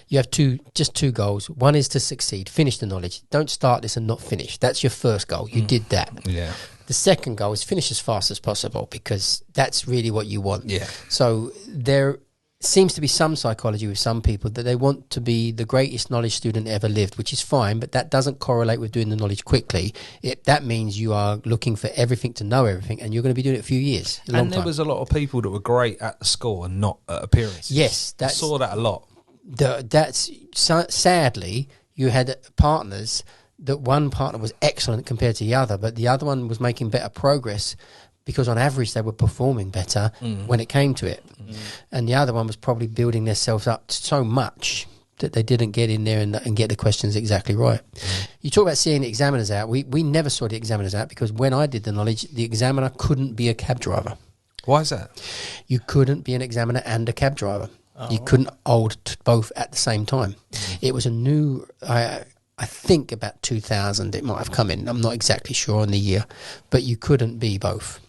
you have just two goals. One is to succeed, finish the knowledge. Don't start this and not finish. That's your first goal. You did that. Yeah. The second goal is finish as fast as possible, because that's really what you want. Yeah. So there seems to be some psychology with some people that they want to be the greatest knowledge student ever lived, which is fine, but that doesn't correlate with doing the knowledge quickly. That means you are looking for everything to know everything, and you're going to be doing it a few years. And there was a lot of people that were great at the school and not at appearances. Yes, I saw that a lot. Sadly, you had partners that one partner was excellent compared to the other, but the other one was making better progress because on average they were performing better when it came to it. And the other one was probably building themselves up so much that they didn't get in there and get the questions exactly right. You talk about seeing the examiners out. We never saw the examiners out because when I did the knowledge, the examiner couldn't be a cab driver. Why is that? You couldn't be an examiner and a cab driver. You couldn't hold both at the same time. It was a new... I think about 2000 it might have come in. I'm not exactly sure on the year, but you couldn't be both.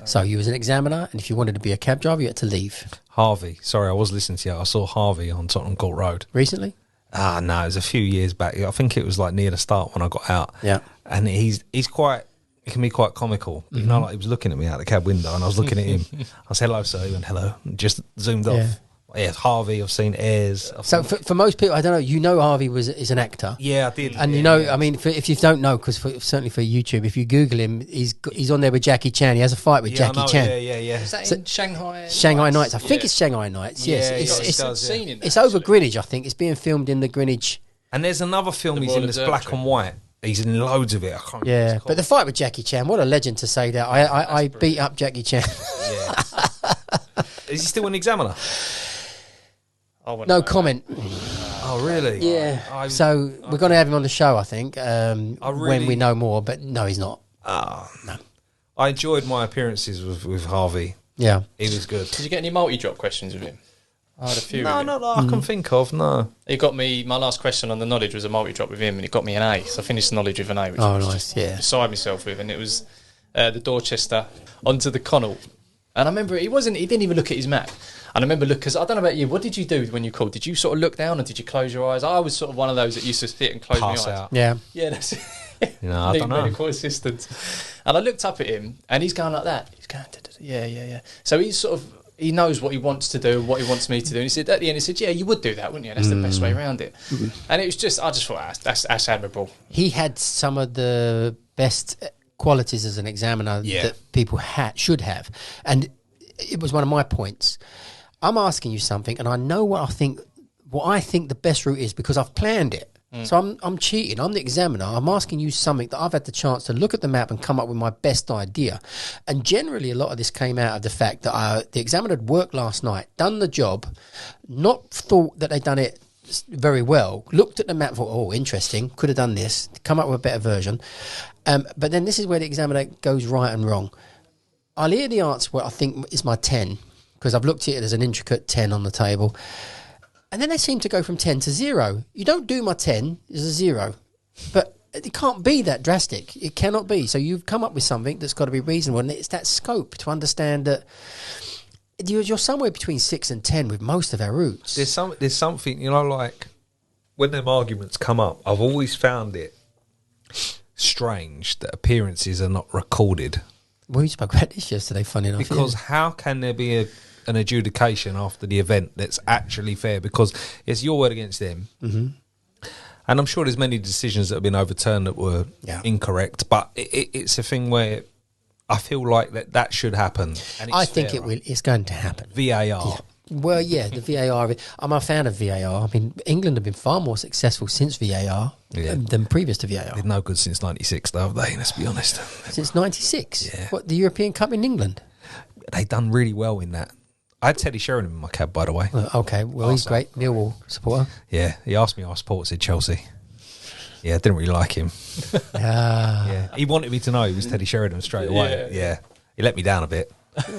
So you was an examiner, and if you wanted to be a cab driver, you had to leave. Harvey. Sorry, I was listening to you. I saw Harvey on Tottenham Court Road. Recently? No, it was a few years back. I think it was like near the start when I got out. Yeah. And he can be quite comical. You know, like he was looking at me out the cab window and I was looking at him. I said, hello, sir. He went, hello. And just zoomed off. Yeah, Harvey, I've seen Ayres. So for most people, I don't know, Harvey is an actor. Yeah, I did. And I mean, if you don't know, because certainly for YouTube, if you Google him, he's on there with Jackie Chan. He has a fight with Jackie Chan. Yeah. Is that in Shanghai? Shanghai Nights. I think it's Shanghai Nights. Yes, it's over Greenwich. I think it's being filmed in the Greenwich. And there's another film he's in that's black and white. He's in loads of it. I can't remember what it's but the fight with Jackie Chan, what a legend to say that. I beat up Jackie Chan. Yeah. Is he still an examiner? No comment. Oh, really? Yeah. So we're going to have him on the show, I think, when we know more. But no, he's not. No. I enjoyed my appearances with Harvey. Yeah. He was good. Did you get any multi-drop questions with him? I had a few. No, not that I can think of, no. He got me, my last question on the knowledge was a multi-drop with him, and it got me an A. So I finished the knowledge with an A, which I was nice, beside myself with. And it was the Dorchester onto the Connaught. And I remember he didn't even look at his map. And I remember, because I don't know about you, what did you do when you called? Did you sort of look down or did you close your eyes? I was sort of one of those that used to sit and close my eyes. Out. Yeah. Yeah, that's it. I don't know. Medical assistance. And I looked up at him and he's going like that. He's going, yeah. So he's sort of, he knows what he wants to do, what he wants me to do. And he said, at the end, he said, yeah, you would do that, wouldn't you? That's the best way around it. And it was just, I just thought, that's admirable. He had some of the best qualities as an examiner that people should have. And it was one of my points. I'm asking you something, and I know what I think the best route is because I've planned it. So I'm cheating. I'm the examiner. I'm asking you something that I've had the chance to look at the map and come up with my best idea. And generally, a lot of this came out of the fact that the examiner had worked last night, done the job, not thought that they'd done it very well, looked at the map, thought, oh, interesting, could have done this, come up with a better version. But then this is where the examiner goes right and wrong. I'll hear the answer what I think is my 10, because I've looked at it as an intricate 10 on the table. And then they seem to go from 10 to 0. You don't do my 10 as a 0. But it can't be that drastic. It cannot be. So you've come up with something that's got to be reasonable. And it's that scope to understand that you're somewhere between 6 and 10 with most of our routes. There's something, like when them arguments come up, I've always found it strange that appearances are not recorded. We spoke about this yesterday, funny enough. Because how can there be an adjudication after the event that's actually fair? Because it's your word against them. Mm-hmm. And I'm sure there's many decisions that have been overturned that were incorrect. But it's a thing where I feel like that should happen. And I think it's going to happen. VAR. Well, yeah, the VAR. I'm a fan of VAR. I mean, England have been far more successful since VAR than previous to VAR. They're no good since '96, though, have they? Let's be honest. Since '96. Yeah. What, the European Cup in England? They done really well in that. I had Teddy Sheringham in my cab, by the way. Okay, well, he's great. Millwall supporter. Yeah, he asked me if I supported Chelsea. Yeah, I didn't really like him. Yeah, he wanted me to know he was Teddy Sheringham straight away. Yeah. He let me down a bit.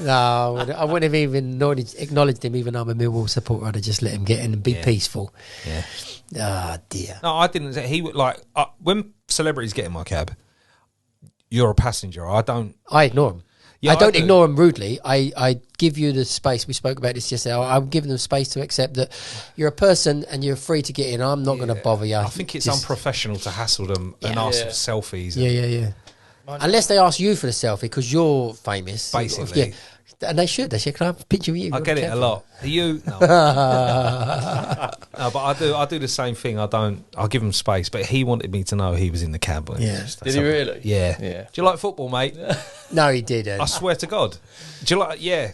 No, I wouldn't have even acknowledged him, even though I'm a Millwall supporter. I'd have just let him get in and be peaceful. Yeah. Ah, dear. No, I didn't. He would like when celebrities get in my cab. You're a passenger. I ignore him. Yeah, I don't do. ignore them rudely. I give you the space. We spoke about this yesterday. I'm giving them space to accept that you're a person and you're free to get in. I'm not going to bother you. I think it's unprofessional to hassle them and ask for selfies. Yeah. Unless they ask you for the selfie because you're famous. Basically. Yeah. And they should. They should. Can I have a picture of you? I get it a lot. Are you? No. No, but I do the same thing. I'll give him space. But he wanted me to know he was in the cab. Yeah. Did he really? Yeah. Yeah. Do you like football, mate? No, he didn't. I swear to God. Do you like? Yeah.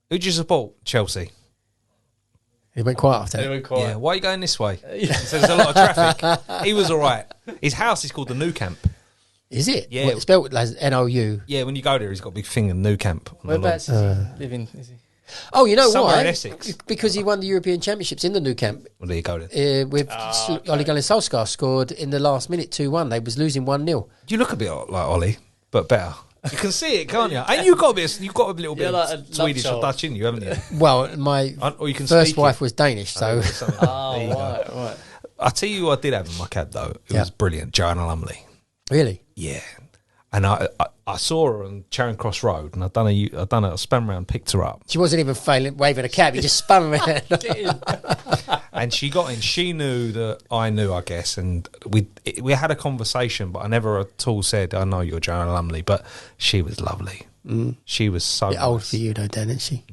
Who'd you support? Chelsea. He went quiet after that. They were quiet. Yeah. Why are you going this way? So there's a lot of traffic. He was all right. His house is called the New Camp. Is it? Yeah. What, spelled as NOU? Yeah, when you go there, he's got a big thing in New Camp. Whereabouts is he living? Is he? Oh, you know Somewhere why? in Essex. Because he won the European Championships in the New Camp. Well, there you go then. With Ole Gunnar Solskjaer scored in the last minute 2-1. They was losing 1-0. You look a bit like Ollie, but better. You can see it, can't you? And you've got a little bit like of a Swedish love or Dutch in you, haven't you? Well, my Or you can first speak wife it. was Danish, so There you go. Right. I tell you who I did have in my cab though. It was brilliant. Joanna Lumley. really. Yeah. And I saw her on Charing Cross Road, and I spun around, picked her up, She wasn't even waving a cab. He just spun around. and she got in. She knew that I knew, I guess, and we had a conversation, but I never at all said, "I know you're Joanna Lumley," but she was lovely. She was so Bit old nice. for you, though, Dan, isn't she?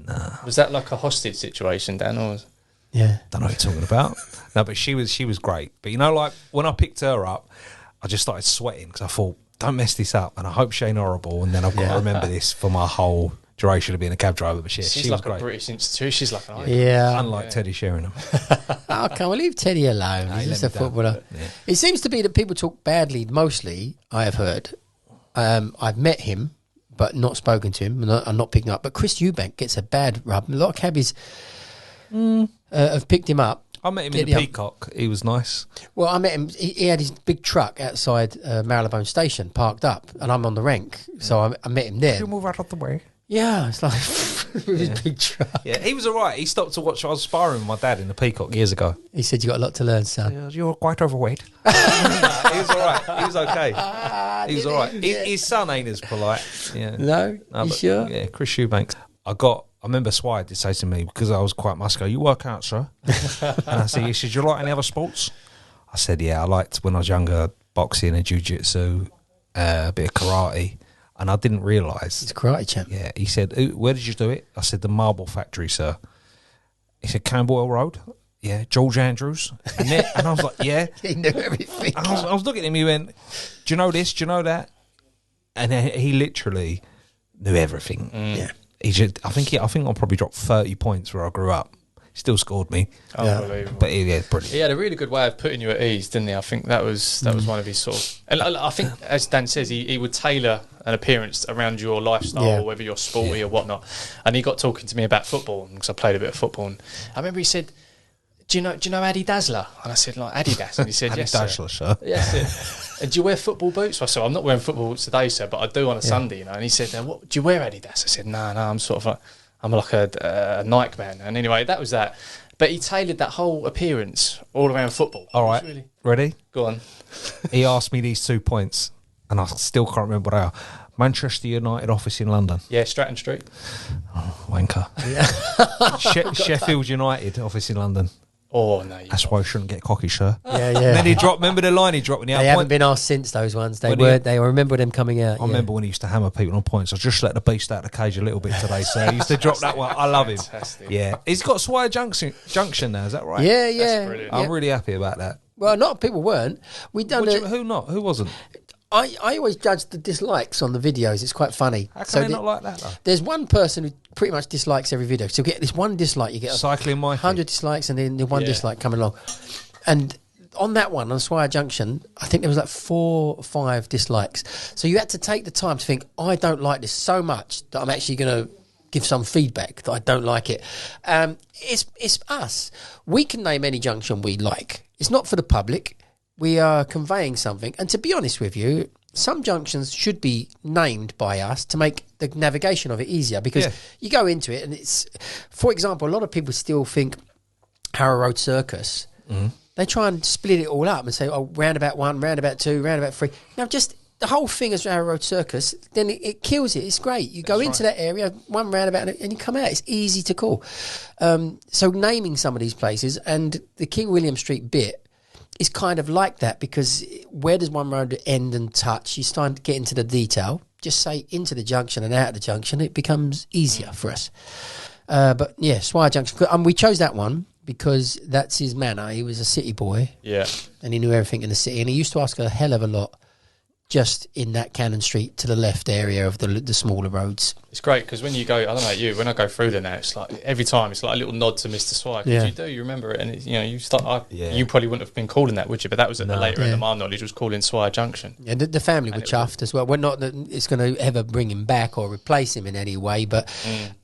Was that like a hostage situation, Dan? Or was... Yeah. Don't know what you're talking about. No, but she was great. But you know, like when I picked her up, I just started sweating because I thought, don't mess this up, and I hope she ain't horrible. And then I've got to remember this for my whole duration of being a cab driver. But She's she like was great. a British institution. She's like an icon. Yeah. Unlike Teddy Sheringham. Oh, come on, leave Teddy alone. No, He's he just let a me down. footballer. Yeah. It seems to be that people talk badly, mostly, I have heard. I've met him, but not spoken to him, and I'm not picking up. But Chris Eubank gets a bad rub. A lot of cabbies have picked him up. I met him in the Peacock. He was nice. Well, I met him. He had his big truck outside Marylebone Station parked up, and I'm on the rank. So I met him there. move out of the way? Yeah, it's like with his big truck. Yeah, he was all right. He stopped to watch. I was sparring with my dad in the Peacock years ago. He said, "You got a lot to learn, son." You're quite overweight. He was all right. He was okay. He was all right. His son ain't as polite. Yeah. No, you but, sure? Yeah, Chris Eubanks. I remember Swire did say to me, because I was quite muscular, "You work out, sir?" And I said, "He said, you like any other sports?" I said, "Yeah, I liked when I was younger boxing and jiu-jitsu, a bit of karate." And I didn't realise. He's a karate champ. Yeah, he said, "Where did you do it?" I said, "The Marble Factory, sir." He said, "Camberwell Road?" "Yeah." "George Andrews?" And I was like, "Yeah." He knew everything. And I was looking at him, he went, "Do you know this? Do you know that?" And he literally knew everything. Yeah. He just, I think I probably dropped 30 points where I grew up. He still scored me. Unbelievable. But yeah, brilliant. He had a really good way of putting you at ease, didn't he? I think that was one of his sort of... And I think, as Dan says, he would tailor an appearance around your lifestyle, or whether you're sporty or whatnot. And he got talking to me about football, because I played a bit of football. And I remember he said, do you know Addy Dazzler? And I said, like, Adidas? And he said, yes, Dazzler, sir. Yes, sir. And do you wear football boots? I said, I'm not wearing football boots today, sir, but I do on a Sunday, you know. And he said, what do you wear, Adidas? I said, no, I'm sort of like, I'm like a Nike man. And anyway, that was that. But he tailored that whole appearance all around football. All right, Really... ready? Go on. He asked me these 2 points, and I still can't remember what they are. Manchester United office in London. Yeah, Stratton Street. Wanker. Sheffield United office in London. Oh, no. That's why I shouldn't get cocky, sir. Yeah, yeah. And then he dropped, remember the line he dropped when he had They a haven't point? been asked since, those ones. They When were. he- They remember them coming out. I remember when he used to hammer people on points. I just let the beast out of the cage a little bit today, so he used to drop that one. I love him. Fantastic. Yeah. He's got Swire Junction now, is that right? Yeah, yeah. brilliant. I'm yeah. really happy about that. Well, not people weren't. We done. Who not? Who wasn't? I always judge the dislikes on the videos. It's quite funny. How can they not like that, though? There's one person who pretty much dislikes every video. So you get this one dislike, you get Cycling my 100 dislikes, and then the one dislike coming along. And on that one, on Swire Junction, I think there was like 4 or 5 dislikes. So you had to take the time to think, I don't like this so much that I'm actually going to give some feedback that I don't like it. It's us. We can name any junction we like. It's not for the public. We are conveying something. And to be honest with you, some junctions should be named by us to make the navigation of it easier, because you go into it and it's, for example, a lot of people still think Harrow Road Circus, they try and split it all up and say, oh, roundabout 1, roundabout 2, roundabout 3. Now, just the whole thing is Harrow Road Circus, then it kills it. It's great. You go into that area, one roundabout, and you come out. It's easy to call. So naming some of these places, and the King William Street bit is kind of like that, because where does one road end and touch? You start to get into the detail. Just say into the junction and out of the junction. It becomes easier for us. But yeah, Swire Junction. We chose that one because that's his manner. He was a city boy. Yeah. And he knew everything in the city. And he used to ask a hell of a lot just in that Cannon Street to the left area of the smaller roads. It's great because when you go, I don't know about you, when I go through there now, it's like every time it's like a little nod to Mr. Swire, because you remember it, and it's, you start. You probably wouldn't have been calling that, would you? But that was at the later end of my knowledge, was calling Swire Junction. Yeah, the family were chuffed as well. We're not that it's going to ever bring him back or replace him in any way, but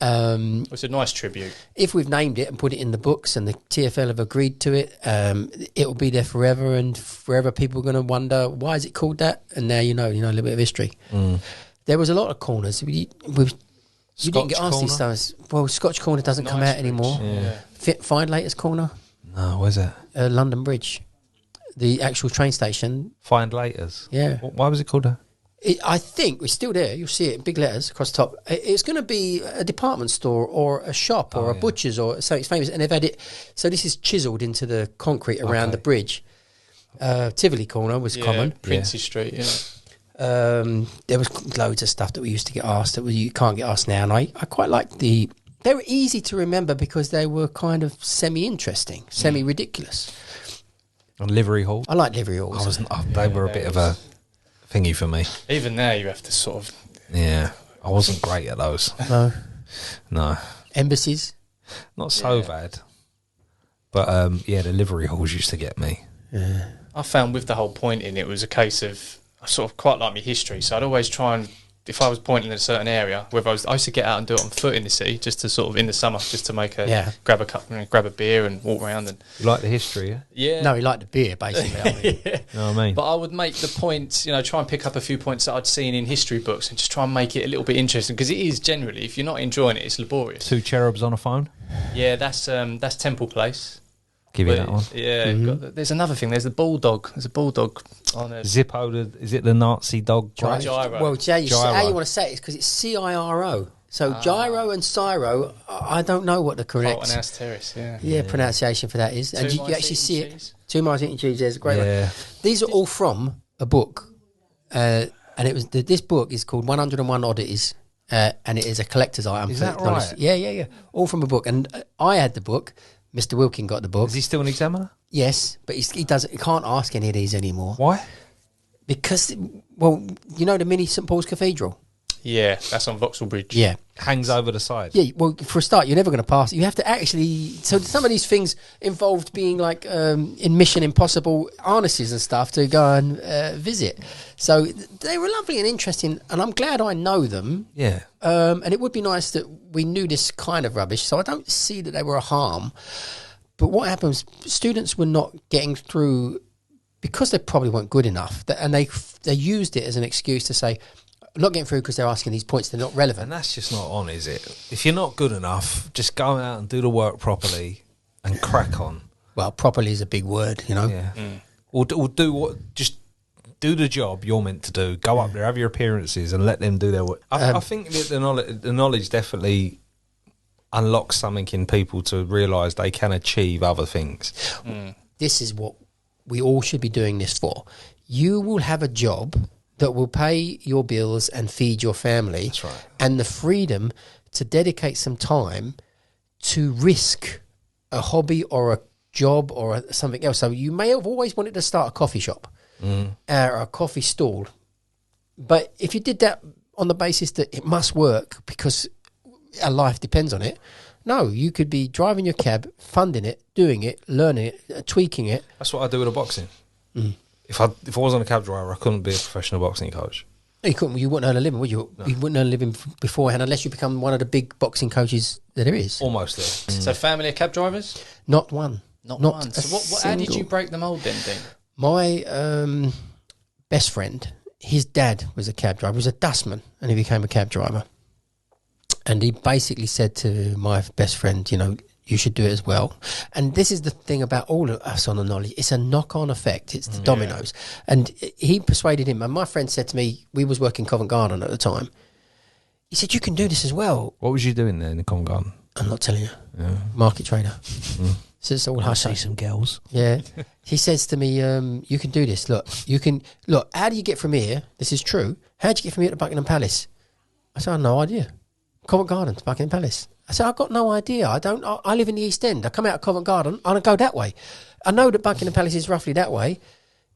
it's a nice tribute. If we've named it and put it in the books, and the TFL have agreed to it, it will be there forever, and forever people are going to wonder, why is it called that? And now you know a little bit of history. There was a lot of corners. You didn't get asked these times. Well, Scotch Corner doesn't come out anymore. Find Laters Corner. No, where's that? London Bridge. The actual train station. Find Laters. Yeah. Why was it called that? I think it's still there. You'll see it in big letters across the top. It's going to be a department store or a shop or a butcher's or something famous. And they've had it. So this is chiselled into the concrete around the bridge. Tivoli Corner was common. Princey Street, there was loads of stuff that we used to get asked that you can't get asked now, and I quite liked they were easy to remember because they were kind of semi-interesting, semi-ridiculous. And livery hall. I like livery halls. They were a bit of a thingy for me. Even there, you have to sort of. Yeah, I wasn't great at those. No. Embassies. Not so bad. But the livery halls used to get me. Yeah. I found with the whole pointing, it was a case of, I sort of quite like my history, so I'd always try and, if I was pointing in a certain area, whether I used to get out and do it on foot in the city, just to sort of, in the summer, just to make grab a cup, grab a beer and walk around. And you like the history, yeah? Yeah. No, he liked the beer, basically. You know what I mean? But I would make the points, try and pick up a few points that I'd seen in history books and just try and make it a little bit interesting, because it is generally, if you're not enjoying it, it's laborious. 2 cherubs on a phone? Yeah, that's Temple Place. Give you that one. Yeah, there's another thing. There's the bulldog. There's a bulldog on there. Zippo, is it the Nazi dog? Gyro. Well, how you want to say it is because it's CIRO. So gyro and Cyro, I don't know what the correct Terrace, pronunciation for that is. And you actually see it. 2 miles eating cheese. There's a great one. These are all from a book, and it was this book is called 101 Oddities, and it is a collector's item. Is that right? Yeah. All from a book, and I had the book. Mr. Wilkin got the book. Is he still an examiner? Yes, but he can't ask any of these anymore. Why? Because, well, the mini St Paul's Cathedral? Yeah, that's on Vauxhall Bridge. Yeah. Hangs over the side. Yeah, well, for a start, you're never going to pass it. You have to actually... So some of these things involved being like in Mission Impossible harnesses and stuff to go and visit. So they were lovely and interesting, and I'm glad I know them. Yeah. And it would be nice that we knew this kind of rubbish, so I don't see that they were a harm. But what happens, students were not getting through because they probably weren't good enough, and they used it as an excuse to say, I'm not getting through because they're asking these points, they're not relevant. And that's just not on, is it? If you're not good enough, just go out and do the work properly and crack on. Well, properly is a big word, Yeah. Or do the job you're meant to do. Go up there, have your appearances, and let them do their work. I think that the knowledge definitely unlocks something in people to realise they can achieve other things. This is what we all should be doing this for. You will have a job that will pay your bills and feed your family. That's right. And the freedom to dedicate some time to risk a hobby or a job or something else. So you may have always wanted to start a coffee shop or a coffee stall, But if you did that on the basis that it must work because our life depends on it, no, you could be driving your cab, funding it, doing it, learning it, tweaking it. That's what I do with a boxing. If I wasn't a cab driver, I couldn't be a professional boxing coach. You wouldn't earn a living, would you? No. You wouldn't earn a living beforehand unless you become one of the big boxing coaches that there is. Almost there. So family of cab drivers? Not one. Not one. So how did you break the mould then, Dean? My best friend, his dad was a cab driver. He was a dustman and he became a cab driver. And he basically said to my best friend, you know, you should do it as well. And this is the thing about all of us on the knowledge. It's a knock-on effect. It's the dominoes. And he persuaded him. And my friend said to me, we was working Covent Garden at the time. He said, you can do this as well. What was you doing there in the Covent Garden? I'm not telling you. Yeah. Market trader. So it's all hush. See some girls. Yeah. He says to me, you can do this. Look, how do you get from here? This is true. How do you get from here to Buckingham Palace? I said, I have no idea. Covent Garden to Buckingham Palace. I said, I've got no idea. I live in the East End. I come out of Covent Garden. I go that way. I know that Buckingham Palace is roughly that way.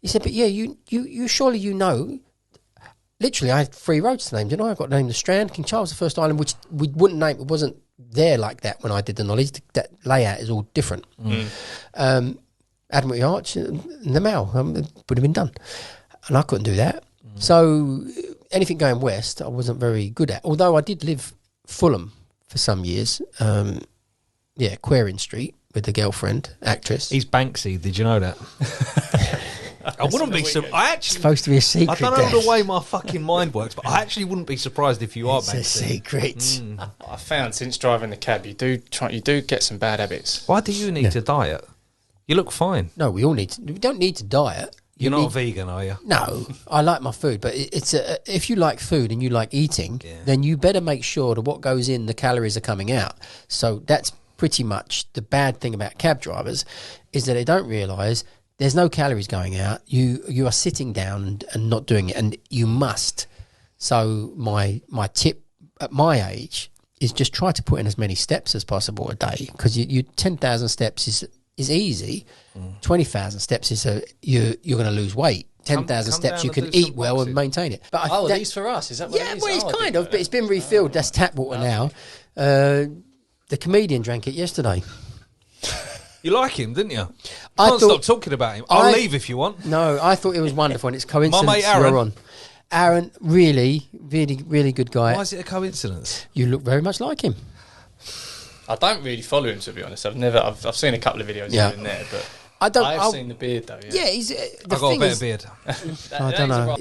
He said, but yeah, you surely you know. Literally, I had 3 roads to name, didn't I? I got named the Strand, King Charles the First Island, which we wouldn't name. It wasn't there like that when I did the knowledge. That layout is all different. Admiralty Arch and the Mall would have been done. And I couldn't do that. So anything going west, I wasn't very good at. Although I did live Fulham for some years. Queering Street with the girlfriend, actress. He's Banksy. Did you know that? I wouldn't be surprised. I actually, it's supposed to be a secret. I don't know the way my fucking mind works, but I actually wouldn't be surprised if you are Banksy. It's a secret. I found since driving the cab, you do get some bad habits. Why do you need to diet? You look fine. No, we don't need to diet. You're not a vegan, are you? No, I like my food, but if you like food and you like eating, then you better make sure that what goes in, the calories are coming out. So that's pretty much the bad thing about cab drivers, is that they don't realise there's no calories going out. You are sitting down and not doing it, and you must. So my tip at my age is just try to put in as many steps as possible a day, because you 10,000 steps is easy. 20,000 steps is you're going to lose weight. 10,000 steps you can eat well and maintain it. But these for us, is that what it is? Well, it's kind of, but it's been refilled. That's tap water now. The comedian drank it yesterday. You like him, didn't you? I can't stop talking about him. I'll leave if you want. No, I thought it was wonderful, and it's coincidence. My mate Aaron. You're on. Aaron, really, really, really good guy. Why is it a coincidence? You look very much like him. I don't really follow him, to be honest. I've seen a couple of videos here and there, but I've seen the beard though. Yeah, he's. I've got a better beard. I don't know.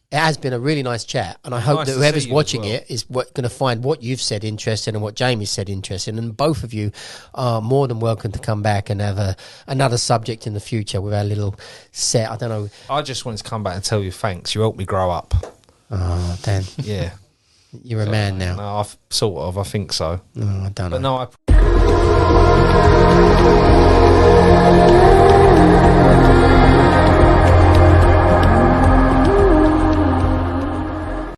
It has been a really nice chat, and I hope that whoever's watching it is going to find what you've said interesting and what Jamie said interesting. And both of you are more than welcome to come back and have another subject in the future with our little set. I don't know. I just wanted to come back and tell you thanks. You helped me grow up. Oh, Dan. Yeah. You're a man now. No, I think so. Oh, I don't know. But no, I...